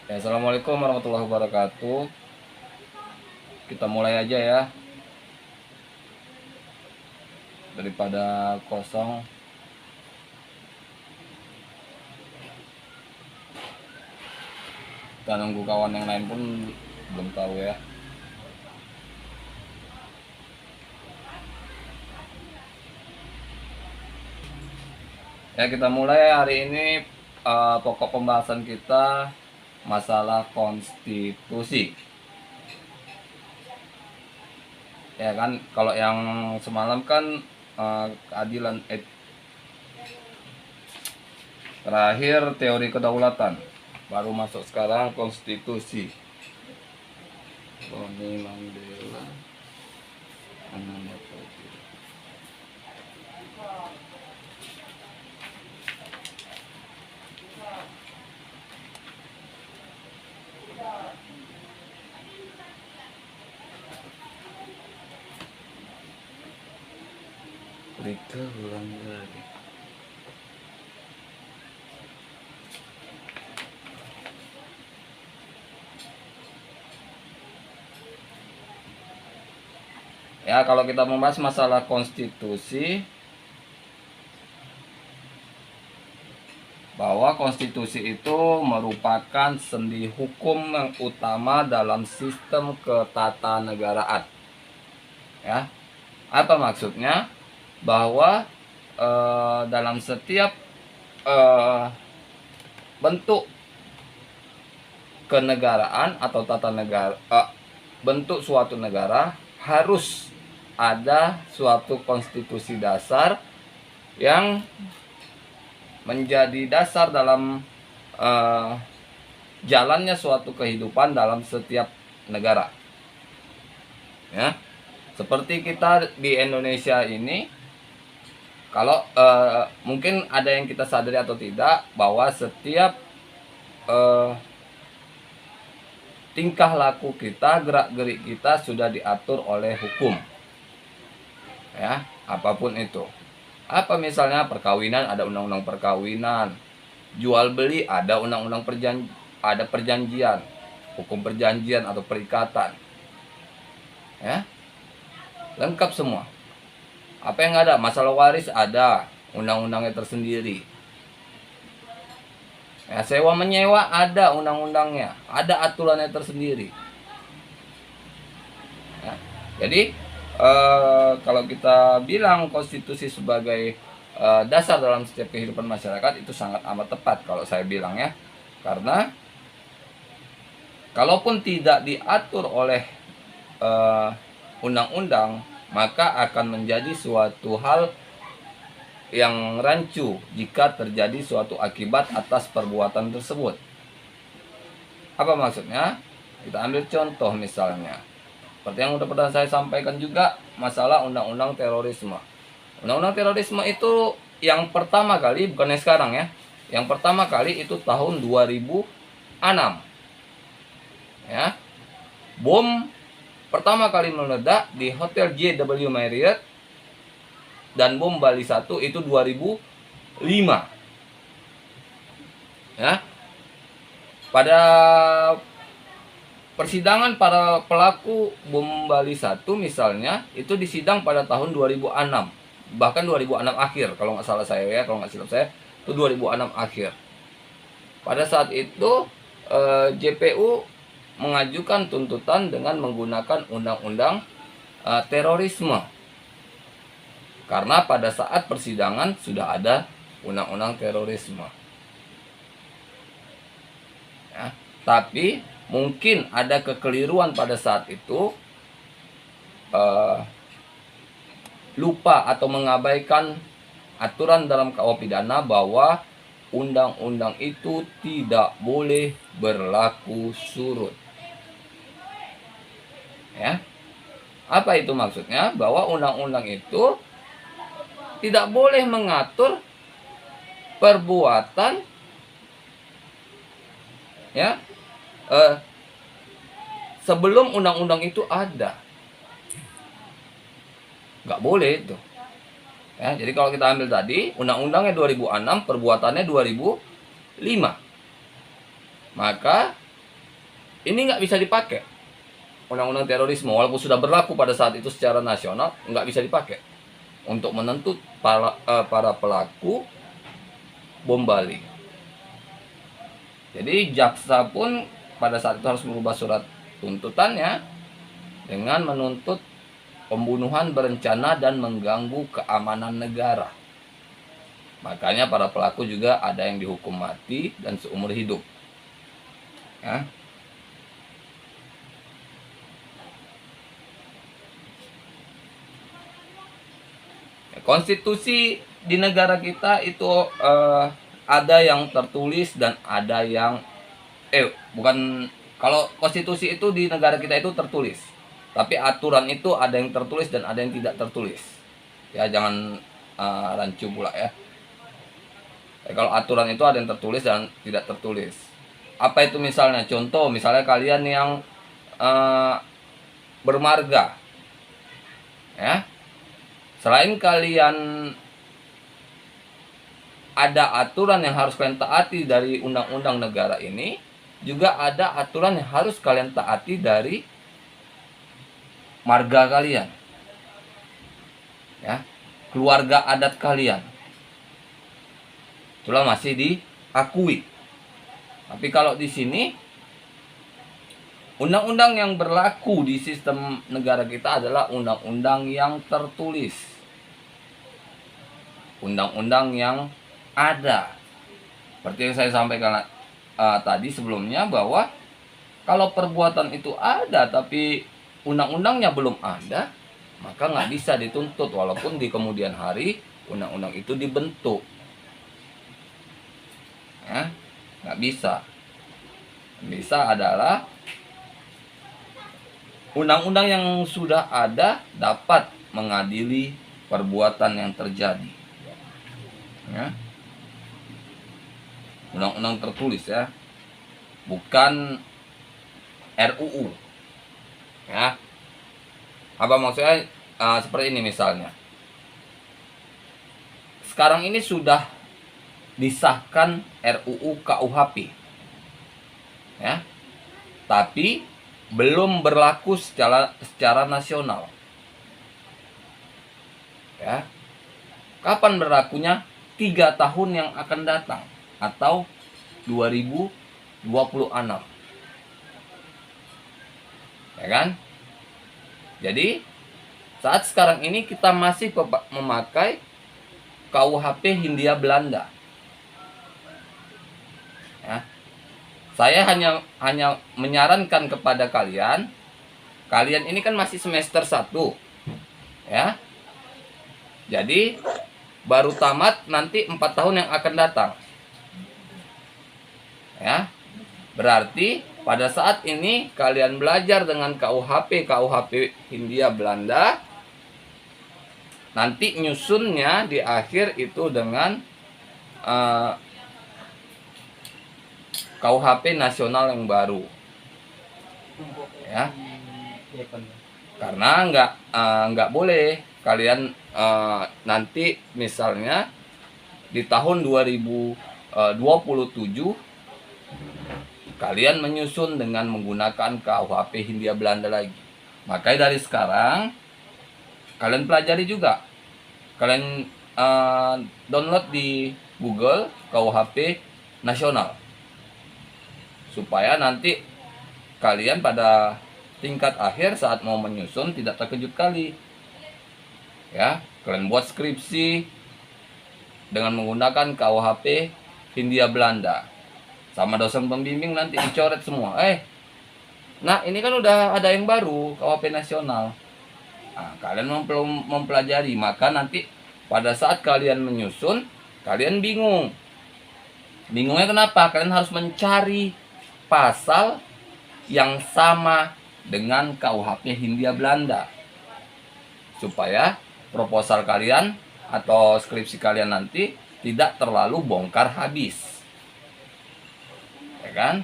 Ya, Assalamualaikum warahmatullahi wabarakatuh. Kita mulai aja ya, daripada kosong. Kita nunggu kawan yang lain pun belum tahu ya. Ya, kita mulai hari ini. Pokok pembahasan kita masalah konstitusi. Ya kan, kalau yang semalam kan keadilan, terakhir teori kedaulatan, baru masuk sekarang konstitusi. Tony Mandela, berita ulang lagi. Ya, kalau kita membahas masalah konstitusi, bahwa konstitusi itu merupakan sendi hukum yang utama dalam sistem ketatanegaraan. Ya, apa maksudnya? Bahwa dalam setiap bentuk kenegaraan atau tata negara, bentuk suatu negara harus ada suatu konstitusi dasar yang menjadi dasar dalam jalannya suatu kehidupan dalam setiap negara. Ya, seperti kita di Indonesia ini, kalau mungkin ada yang kita sadari atau tidak, bahwa setiap tingkah laku kita, gerak-gerik kita sudah diatur oleh hukum. Ya, apapun itu. Apa misalnya perkawinan, ada undang-undang perkawinan. Jual beli ada undang-undang ada perjanjian, hukum perjanjian atau perikatan. Ya, lengkap semua. Apa yang ada? Masalah waris ada undang-undangnya tersendiri. Ya, sewa menyewa ada undang-undangnya, ada aturannya tersendiri. Ya, jadi kalau kita bilang konstitusi sebagai dasar dalam setiap kehidupan masyarakat, itu sangat amat tepat kalau saya bilang ya. Karena kalaupun tidak diatur oleh undang-undang, maka akan menjadi suatu hal yang rancu jika terjadi suatu akibat atas perbuatan tersebut. Apa maksudnya? Kita ambil contoh misalnya, seperti yang udah pernah saya sampaikan juga, masalah undang-undang terorisme. Undang-undang terorisme itu yang pertama kali, bukan yang sekarang ya, yang pertama kali itu tahun 2006. Ya, bom pertama kali meledak di Hotel JW Marriott, dan bom Bali 1 itu 2005. Ya, pada persidangan para pelaku bom Bali 1 misalnya, itu disidang pada tahun 2006, bahkan 2006 akhir kalau nggak salah saya ya, kalau nggak silap saya itu 2006 akhir. Pada saat itu JPU mengajukan tuntutan dengan menggunakan undang-undang terorisme, karena pada saat persidangan sudah ada undang-undang terorisme. Ya, tapi mungkin ada kekeliruan pada saat itu, lupa atau mengabaikan aturan dalam KUH pidana bahwa undang-undang itu tidak boleh berlaku surut. Ya, apa itu maksudnya? Bahwa undang-undang itu tidak boleh mengatur perbuatan ya sebelum undang-undang itu ada. Nggak boleh itu. Ya, jadi kalau kita ambil tadi, undang-undangnya 2006, perbuatannya 2005. Maka ini nggak bisa dipakai. Undang-undang terorisme walaupun sudah berlaku pada saat itu secara nasional, nggak bisa dipakai untuk menuntut para pelaku bom Bali. Jadi jaksa pun pada saat itu harus merubah surat tuntutannya dengan menuntut pembunuhan berencana dan mengganggu keamanan negara. Makanya para pelaku juga ada yang dihukum mati dan seumur hidup. Ya. Konstitusi di negara kita itu ada yang tertulis dan ada yang bukan, kalau konstitusi itu di negara kita itu tertulis. Tapi aturan itu ada yang tertulis dan ada yang tidak tertulis. Ya, jangan rancu pula ya. Kalau aturan itu ada yang tertulis dan tidak tertulis. Apa itu misalnya? Contoh, misalnya kalian yang bermarga, ya. Selain kalian ada aturan yang harus kalian taati dari undang-undang negara ini, juga ada aturan yang harus kalian taati dari marga kalian, ya, keluarga adat kalian. Itulah masih diakui. Tapi kalau di sini undang-undang yang berlaku di sistem negara kita adalah undang-undang yang tertulis. Undang-undang yang ada. Seperti yang saya sampaikan tadi sebelumnya, bahwa kalau perbuatan itu ada tapi undang-undangnya belum ada, maka nggak bisa dituntut walaupun di kemudian hari undang-undang itu dibentuk. Ya, nggak bisa. Bisa adalah undang-undang yang sudah ada dapat mengadili perbuatan yang terjadi. Ya. Undang-undang tertulis ya, bukan RUU. Ya, apa maksudnya? Seperti ini misalnya. Sekarang ini sudah disahkan RUU KUHP, ya, tapi belum berlaku secara nasional. Ya, kapan berlakunya? 3 tahun yang akan datang atau 2026. Ya kan? Jadi saat sekarang ini kita masih memakai KUHP Hindia Belanda. Ya. Saya hanya menyarankan kepada kalian ini kan masih semester 1. Ya. Jadi baru tamat nanti 4 tahun yang akan datang. Ya. Berarti pada saat ini kalian belajar dengan KUHP Hindia Belanda, nanti nyusunnya di akhir itu dengan KUHP nasional yang baru. Ya. Karena nggak boleh kalian nanti misalnya di tahun 2027 kalian menyusun dengan menggunakan KUHP Hindia Belanda lagi. Makanya dari sekarang kalian pelajari juga. Kalian download di Google KUHP nasional, supaya nanti kalian pada tingkat akhir saat mau menyusun tidak terkejut kali. Ya, kalian buat skripsi dengan menggunakan KUHP Hindia Belanda. Sama dosen pembimbing nanti dicoret semua. Nah ini kan udah ada yang baru, KUHP nasional. Nah, kalian mempelajari, maka nanti pada saat kalian menyusun, kalian bingung. Bingungnya kenapa? Kalian harus mencari pasal yang sama dengan KUHP Hindia Belanda, supaya proposal kalian atau skripsi kalian nanti tidak terlalu bongkar habis. Ya kan?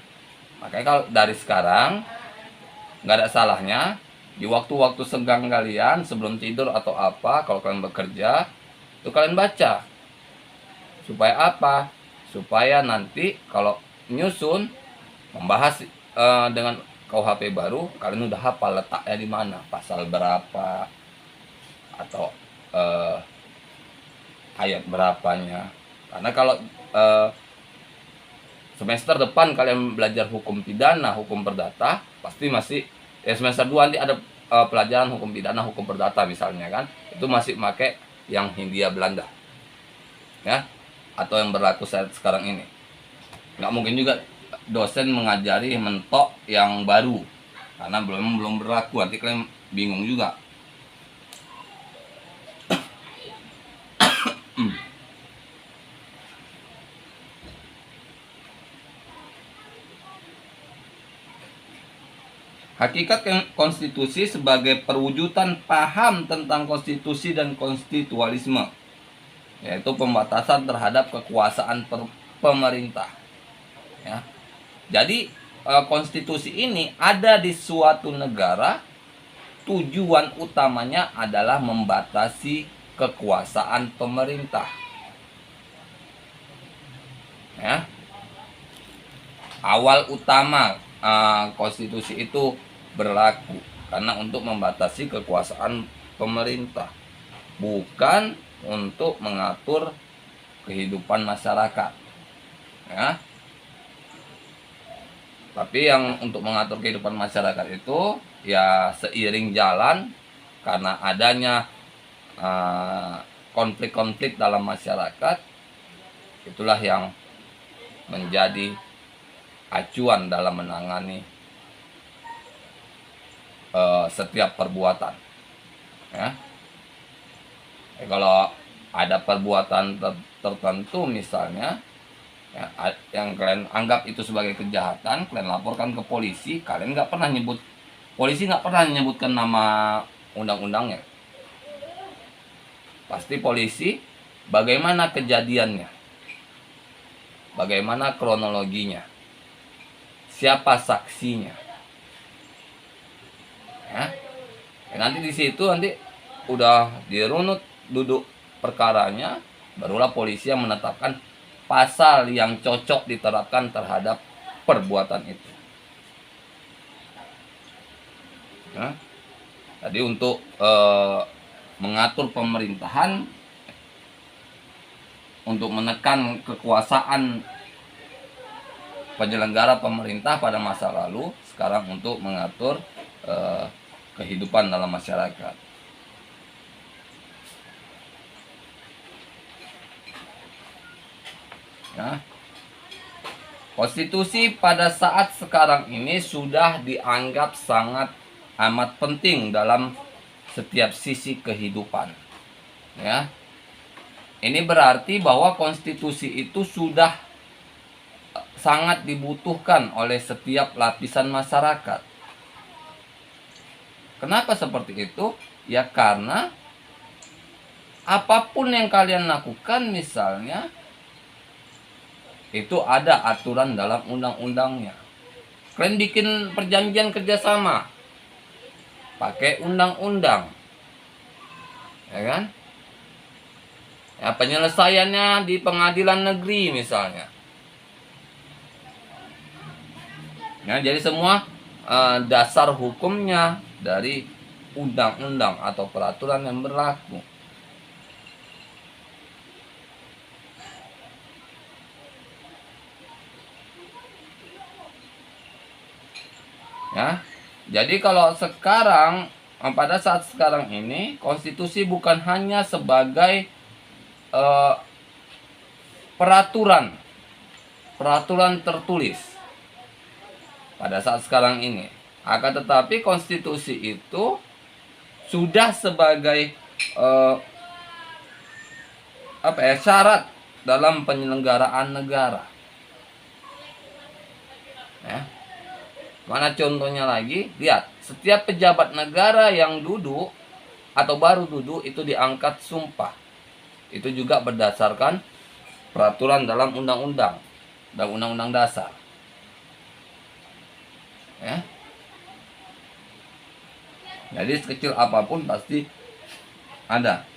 Makanya kalau dari sekarang nggak ada salahnya di waktu-waktu senggang kalian sebelum tidur atau apa, kalau kalian bekerja itu kalian baca. Supaya apa? Supaya nanti kalau nyusun membahas dengan KUHP baru, kalian udah hafal letaknya di mana, pasal berapa atau ayat berapanya. Karena kalau semester depan kalian belajar hukum pidana, hukum perdata, pasti masih semester 2 nanti ada pelajaran hukum pidana, hukum perdata misalnya kan, itu masih pakai yang Hindia Belanda, ya, atau yang berlaku saat sekarang ini. Nggak mungkin juga dosen mengajari mentok yang baru, karena belum berlaku, nanti kalian bingung juga. Hakikat konstitusi sebagai perwujudan paham tentang konstitusi dan konstitualisme, yaitu pembatasan terhadap kekuasaan pemerintah. Ya. Jadi konstitusi ini ada di suatu negara, tujuan utamanya adalah membatasi kekuasaan pemerintah. Ya. Awal utama konstitusi itu berlaku karena untuk membatasi kekuasaan pemerintah, bukan untuk mengatur kehidupan masyarakat, ya. Tapi yang untuk mengatur kehidupan masyarakat itu ya seiring jalan, karena adanya konflik-konflik dalam masyarakat, itulah yang menjadi acuan dalam menangani setiap perbuatan, ya. Kalau ada perbuatan tertentu misalnya, ya, yang kalian anggap itu sebagai kejahatan, kalian laporkan ke polisi. Kalian polisi nggak pernah menyebutkan nama undang-undangnya. Pasti polisi bagaimana kejadiannya, bagaimana kronologinya, siapa saksinya, ya. Nanti di situ nanti udah dirunut duduk perkaranya, barulah polisi yang menetapkan pasal yang cocok diterapkan terhadap perbuatan itu. Ya. Jadi untuk mengatur pemerintahan, untuk menekan kekuasaan penyelenggara pemerintah pada masa lalu, sekarang untuk mengatur kehidupan dalam masyarakat. Ya. Konstitusi pada saat sekarang ini sudah dianggap sangat amat penting dalam setiap sisi kehidupan. Ya. Ini berarti bahwa konstitusi itu sudah sangat dibutuhkan oleh setiap lapisan masyarakat. Kenapa seperti itu? Ya karena apapun yang kalian lakukan misalnya, itu ada aturan dalam undang-undangnya. Kalian bikin perjanjian kerjasama, pakai undang-undang, ya kan? Ya, penyelesaiannya di pengadilan negeri misalnya. Ya, jadi semua dasar hukumnya dari undang-undang atau peraturan yang berlaku. Ya, jadi kalau sekarang, pada saat sekarang ini, konstitusi bukan hanya sebagai peraturan tertulis pada saat sekarang ini, akan tetapi konstitusi itu sudah sebagai syarat dalam penyelenggaraan negara. Ya. Mana contohnya lagi? Lihat, setiap pejabat negara yang duduk atau baru duduk itu diangkat sumpah. Itu juga berdasarkan peraturan dalam undang-undang dan undang-undang dasar. Ya. Jadi sekecil apapun pasti ada.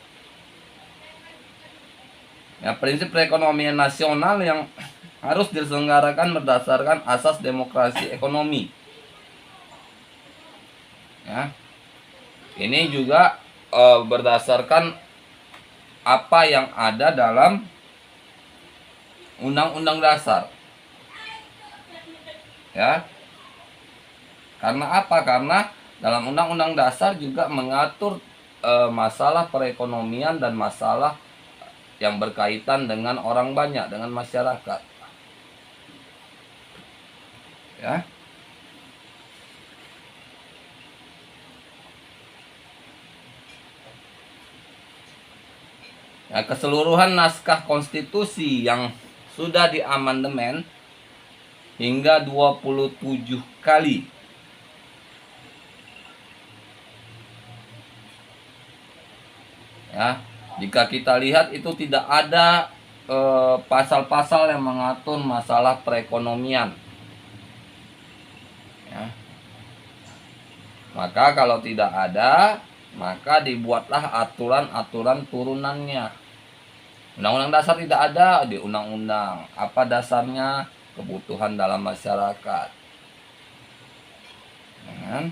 Ya, prinsip perekonomian nasional yang harus diselenggarakan berdasarkan asas demokrasi ekonomi. Ya. Ini juga berdasarkan apa yang ada dalam Undang-Undang Dasar. Ya. Karena apa? Karena dalam Undang-Undang Dasar juga mengatur masalah perekonomian dan masalah yang berkaitan dengan orang banyak, dengan masyarakat. Ya. Nah, keseluruhan naskah konstitusi yang sudah diamandemen hingga 27 kali. Ya, jika kita lihat itu tidak ada pasal-pasal yang mengatur masalah perekonomian. Ya. Maka kalau tidak ada, maka dibuatlah aturan-aturan turunannya. Undang-undang dasar tidak ada di undang-undang. Apa dasarnya? Kebutuhan dalam masyarakat. Ya.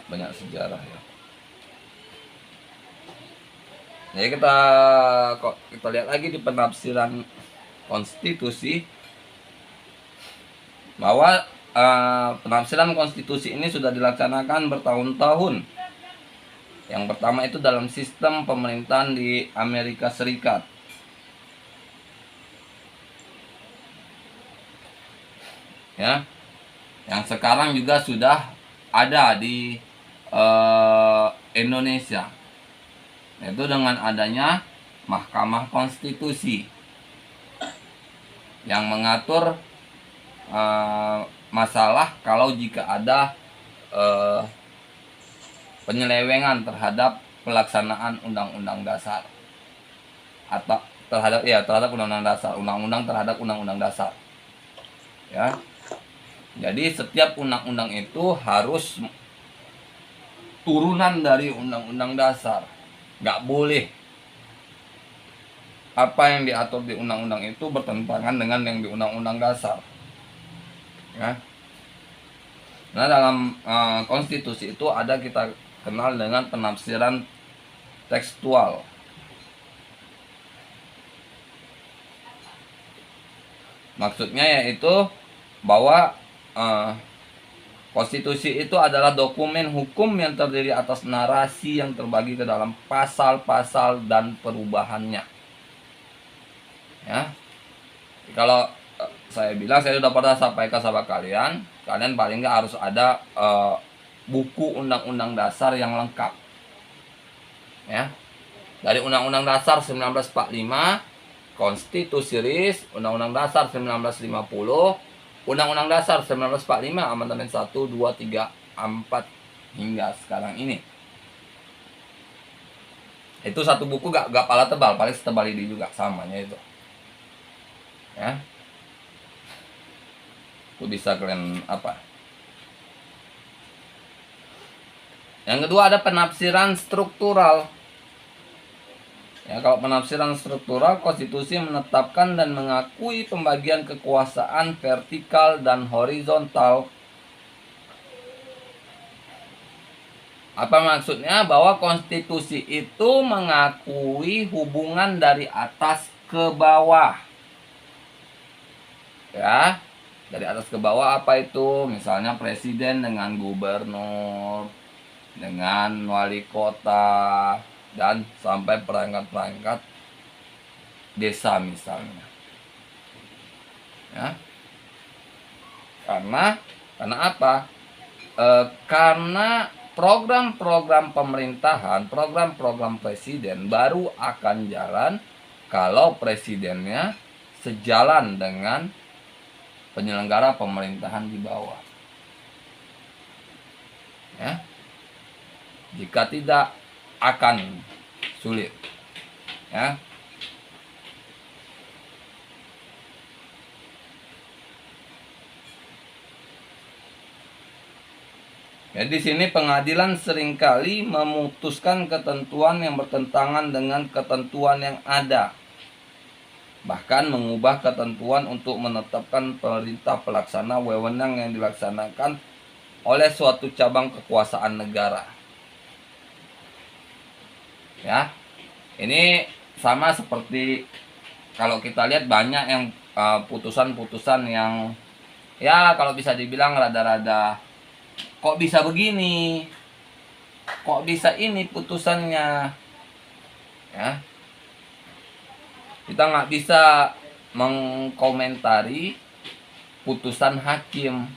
Banyak sejarah ya. Jadi kita lihat lagi di penafsiran konstitusi bahwa penafsiran konstitusi ini sudah dilaksanakan bertahun-tahun. Yang pertama itu dalam sistem pemerintahan di Amerika Serikat. Ya. Yang sekarang juga sudah ada di Indonesia. Yaitu dengan adanya Mahkamah Konstitusi yang mengatur masalah kalau jika ada penyelewengan terhadap pelaksanaan undang-undang dasar atau terhadap undang-undang dasar, undang-undang terhadap undang-undang dasar. Ya. Jadi setiap undang-undang itu harus turunan dari undang-undang dasar. Nggak boleh apa yang diatur di undang-undang itu bertentangan dengan yang di undang-undang dasar. Ya. Nah, dalam konstitusi itu ada kita kenal dengan penafsiran tekstual. Maksudnya yaitu bahwa konstitusi itu adalah dokumen hukum yang terdiri atas narasi yang terbagi ke dalam pasal-pasal dan perubahannya. Ya. Kalau saya bilang, saya sudah pernah sampaikan sama kalian paling nggak harus ada buku undang-undang dasar yang lengkap. Ya. Dari Undang-Undang Dasar 1945, Konstitusi RIS, Undang-Undang Dasar 1950, Undang-Undang Dasar 1945, Amandemen 1, 2, 3, 4 hingga sekarang ini. Itu satu buku gak pala tebal, paling setebal ini juga samanya itu. Ya. Itu bisa kalian apa? Yang kedua ada penafsiran struktural. Ya, kalau penafsiran struktural, konstitusi menetapkan dan mengakui pembagian kekuasaan vertikal dan horizontal. Apa maksudnya? Bahwa konstitusi itu mengakui hubungan dari atas ke bawah. Ya, dari atas ke bawah apa itu? Misalnya presiden dengan gubernur, dengan wali kota, dan sampai perangkat-perangkat desa misalnya. Ya. Karena apa? Karena program-program pemerintahan, program-program presiden baru akan jalan kalau presidennya sejalan dengan penyelenggara pemerintahan di bawah. Ya. Jika tidak, akan sulit. Ya. Jadi di sini pengadilan seringkali memutuskan ketentuan yang bertentangan dengan ketentuan yang ada. Bahkan mengubah ketentuan untuk menetapkan perintah pelaksana wewenang yang dilaksanakan oleh suatu cabang kekuasaan negara. Ya. Ini sama seperti kalau kita lihat banyak yang putusan-putusan yang ya kalau bisa dibilang rada-rada kok bisa begini, kok bisa ini putusannya, ya kita nggak bisa mengkomentari putusan hakim,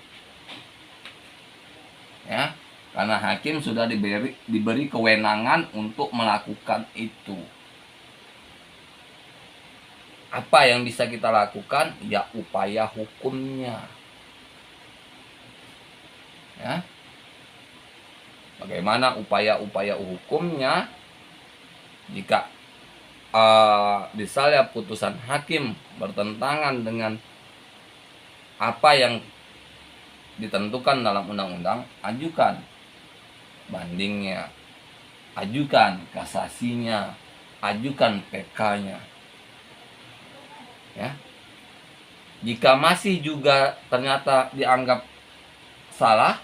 ya karena hakim sudah diberi kewenangan untuk melakukan itu. Apa yang bisa kita lakukan? Ya upaya hukumnya. Ya. Bagaimana upaya-upaya hukumnya jika misalnya putusan hakim bertentangan dengan apa yang ditentukan dalam undang-undang, ajukan bandingnya, ajukan kasasinya, ajukan PK-nya. Ya. Jika masih juga ternyata dianggap salah,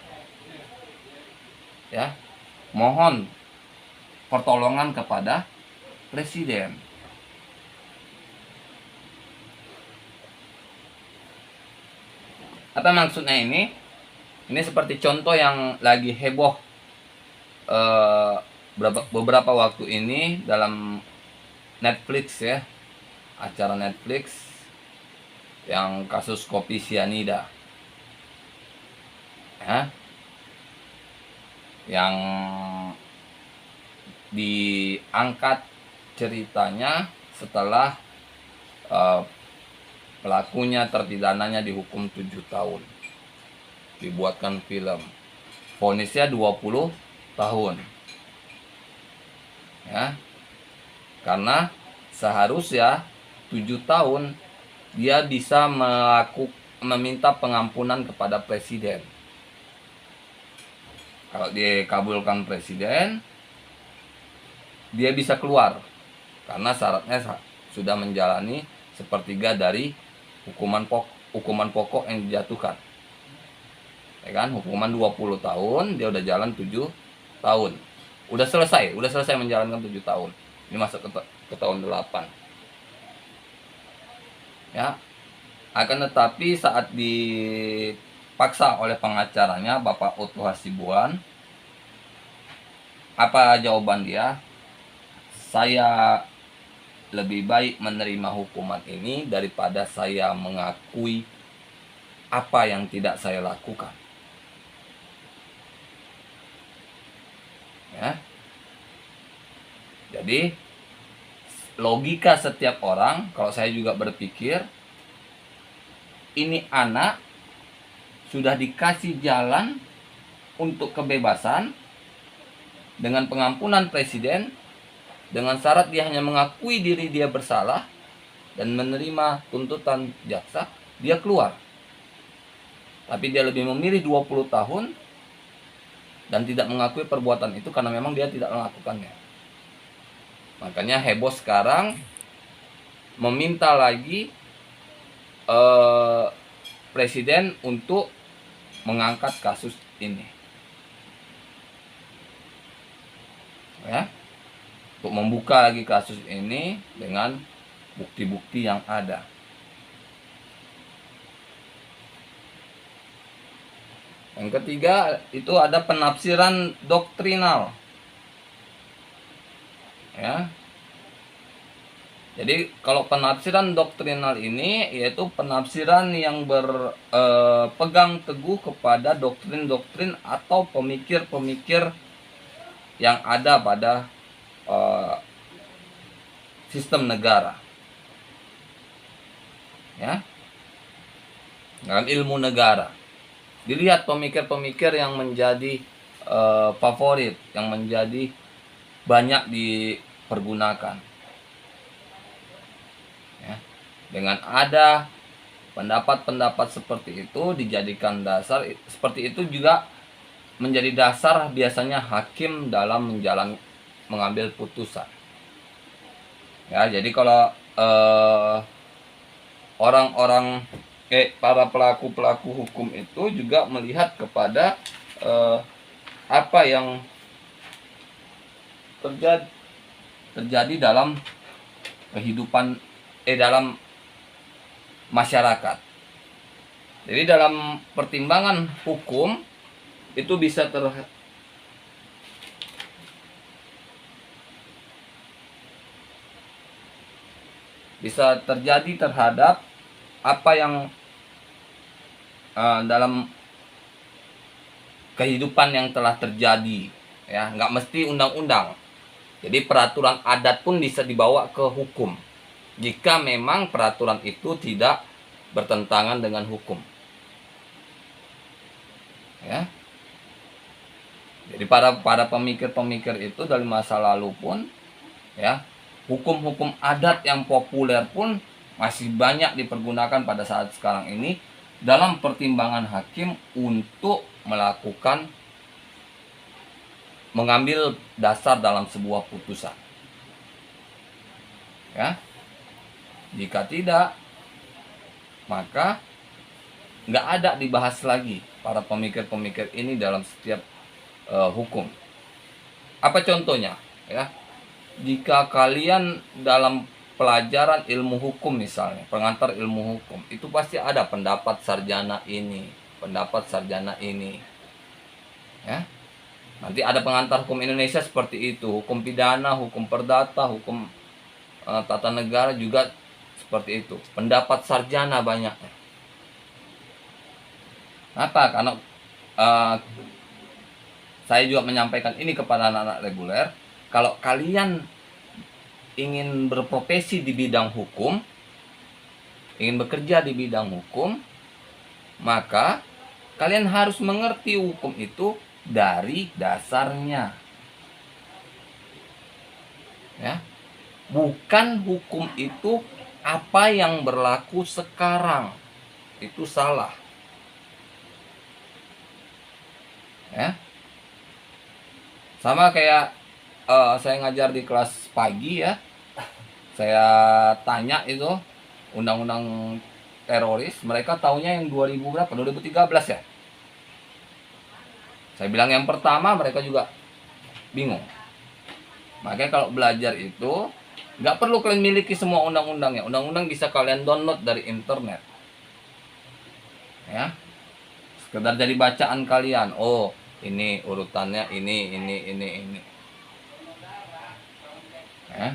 ya mohon pertolongan kepada presiden. Apa maksudnya ini? Ini seperti contoh yang lagi heboh beberapa waktu ini dalam Netflix, ya, acara Netflix yang kasus kopi sianida, ya, yang diangkat ceritanya setelah pelakunya terpidananya dihukum 7 tahun, dibuatkan film, vonisnya 20 tahun, ya, karena seharusnya 7 tahun dia bisa meminta pengampunan kepada presiden. Kalau dikabulkan presiden, dia bisa keluar karena syaratnya sudah menjalani sepertiga dari hukuman pokok yang dijatuhkan. Ya kan, hukuman 20 tahun, dia udah jalan 7 tahun. Udah selesai menjalankan 7 tahun. Ini masuk ke tahun 8. Ya. Akan tetapi saat dipaksa oleh pengacaranya Bapak Otto Hasibuan, apa jawaban dia? Saya lebih baik menerima hukuman ini daripada saya mengakui apa yang tidak saya lakukan. Ya. Jadi logika setiap orang, kalau saya juga berpikir, ini anak sudah dikasih jalan untuk kebebasan dengan pengampunan presiden, dengan syarat dia hanya mengakui diri dia bersalah dan menerima tuntutan jaksa, dia keluar. Tapi dia lebih memilih 20 tahun dan tidak mengakui perbuatan itu karena memang dia tidak melakukannya. Makanya heboh sekarang meminta lagi presiden untuk mengangkat kasus ini, ya, untuk membuka lagi kasus ini dengan bukti-bukti yang ada. Yang ketiga itu ada penafsiran doktrinal, ya. Jadi kalau penafsiran doktrinal ini yaitu penafsiran yang berpegang teguh kepada doktrin-doktrin atau pemikir-pemikir yang ada pada sistem negara, ya, dalam ilmu negara. Dilihat pemikir-pemikir yang menjadi favorit, yang menjadi banyak dipergunakan. Ya. Dengan ada pendapat-pendapat seperti itu dijadikan dasar, seperti itu juga menjadi dasar biasanya hakim dalam mengambil putusan. Ya, jadi kalau orang-orang para pelaku hukum itu juga melihat kepada apa yang terjadi dalam kehidupan dalam masyarakat. Jadi dalam pertimbangan hukum itu bisa terjadi terhadap apa yang dalam kehidupan yang telah terjadi, ya, nggak mesti undang-undang. Jadi peraturan adat pun bisa dibawa ke hukum jika memang peraturan itu tidak bertentangan dengan hukum. Ya. Jadi para pemikir-pemikir itu dari masa lalu pun, ya, hukum-hukum adat yang populer pun masih banyak dipergunakan pada saat sekarang ini dalam pertimbangan hakim untuk mengambil dasar dalam sebuah putusan. Ya. Jika tidak, maka nggak ada dibahas lagi para pemikir-pemikir ini dalam setiap hukum. Apa contohnya? Ya, jika kalian dalam pelajaran ilmu hukum misalnya, pengantar ilmu hukum, itu pasti ada pendapat sarjana ini, pendapat sarjana ini. Ya, nanti ada pengantar hukum Indonesia seperti itu, hukum pidana, hukum perdata, hukum tata negara juga seperti itu. Pendapat sarjana banyaknya. Apa? Karena saya juga menyampaikan ini kepada anak-anak reguler, kalau kalian ingin berprofesi di bidang hukum, ingin bekerja di bidang hukum, maka kalian harus mengerti hukum itu dari dasarnya. Ya. Bukan hukum itu apa yang berlaku sekarang. Itu salah. Ya. Sama kayak saya ngajar di kelas pagi, ya, saya tanya itu undang-undang teroris, mereka taunya yang 2000 berapa? 2013 ya. Saya bilang yang pertama, mereka juga bingung. Makanya kalau belajar itu nggak perlu kalian miliki semua undang-undangnya. Undang-undang bisa kalian download dari internet. Ya. Sekedar jadi bacaan kalian. Oh, ini urutannya ini. Ya.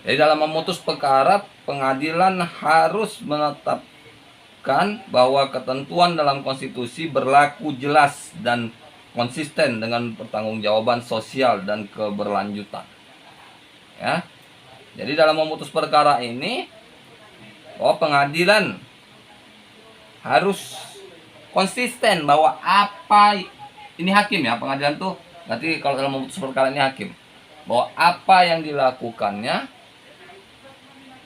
Jadi dalam memutus perkara, pengadilan harus menetapkan bahwa ketentuan dalam konstitusi berlaku jelas dan konsisten dengan pertanggungjawaban sosial dan keberlanjutan. Ya. Jadi dalam memutus perkara ini, pengadilan harus konsisten bahwa ini hakim, ya, pengadilan tuh nanti kalau dalam memutus perkara ini hakim, bahwa apa yang dilakukannya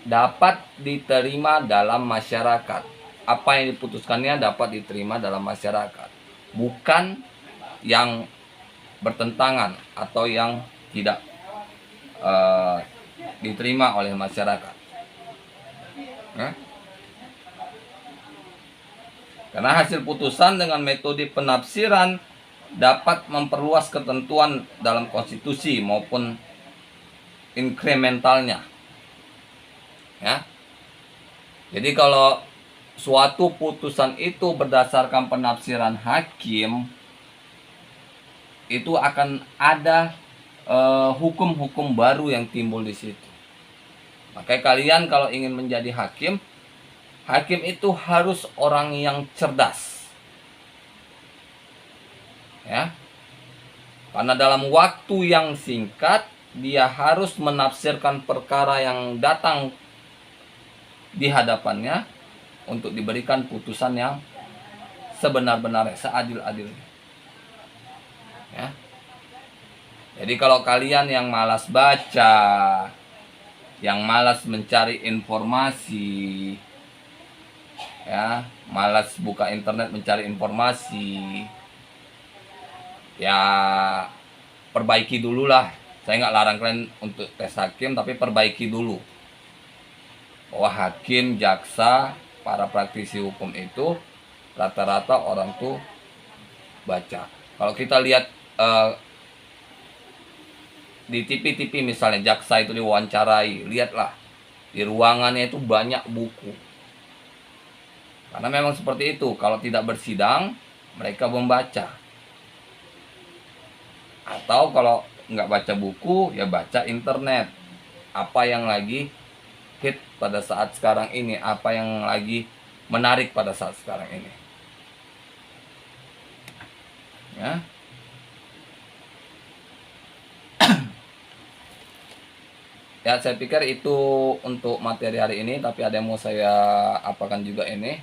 dapat diterima dalam masyarakat, apa yang diputuskannya dapat diterima dalam masyarakat, bukan yang bertentangan atau yang tidak diterima oleh masyarakat. Karena hasil putusan dengan metode penafsiran dapat memperluas ketentuan dalam konstitusi maupun inkrementalnya. Ya. Jadi kalau suatu putusan itu berdasarkan penafsiran hakim, itu akan ada hukum-hukum baru yang timbul di situ. Makanya kalian kalau ingin menjadi hakim itu harus orang yang cerdas. Ya. Karena dalam waktu yang singkat dia harus menafsirkan perkara yang datang di hadapannya untuk diberikan putusan yang sebenar-benarnya, seadil-adilnya. Ya. Jadi kalau kalian yang malas baca, yang malas mencari informasi, ya, malas buka internet mencari informasi, ya perbaiki dulu lah. Saya nggak larang kalian untuk tes hakim, tapi perbaiki dulu bahwa hakim, jaksa, para praktisi hukum itu rata-rata orang tuh baca. Kalau kita lihat di TV-TV misalnya jaksa itu diwawancarai, lihatlah di ruangannya itu banyak buku. Karena memang seperti itu, kalau tidak bersidang mereka membaca. Atau kalau nggak baca buku ya baca internet. Apa yang lagi hit pada saat sekarang ini, apa yang lagi menarik pada saat sekarang ini. Ya. Ya, saya pikir itu untuk materi hari ini, tapi ada yang mau saya apakan juga ini.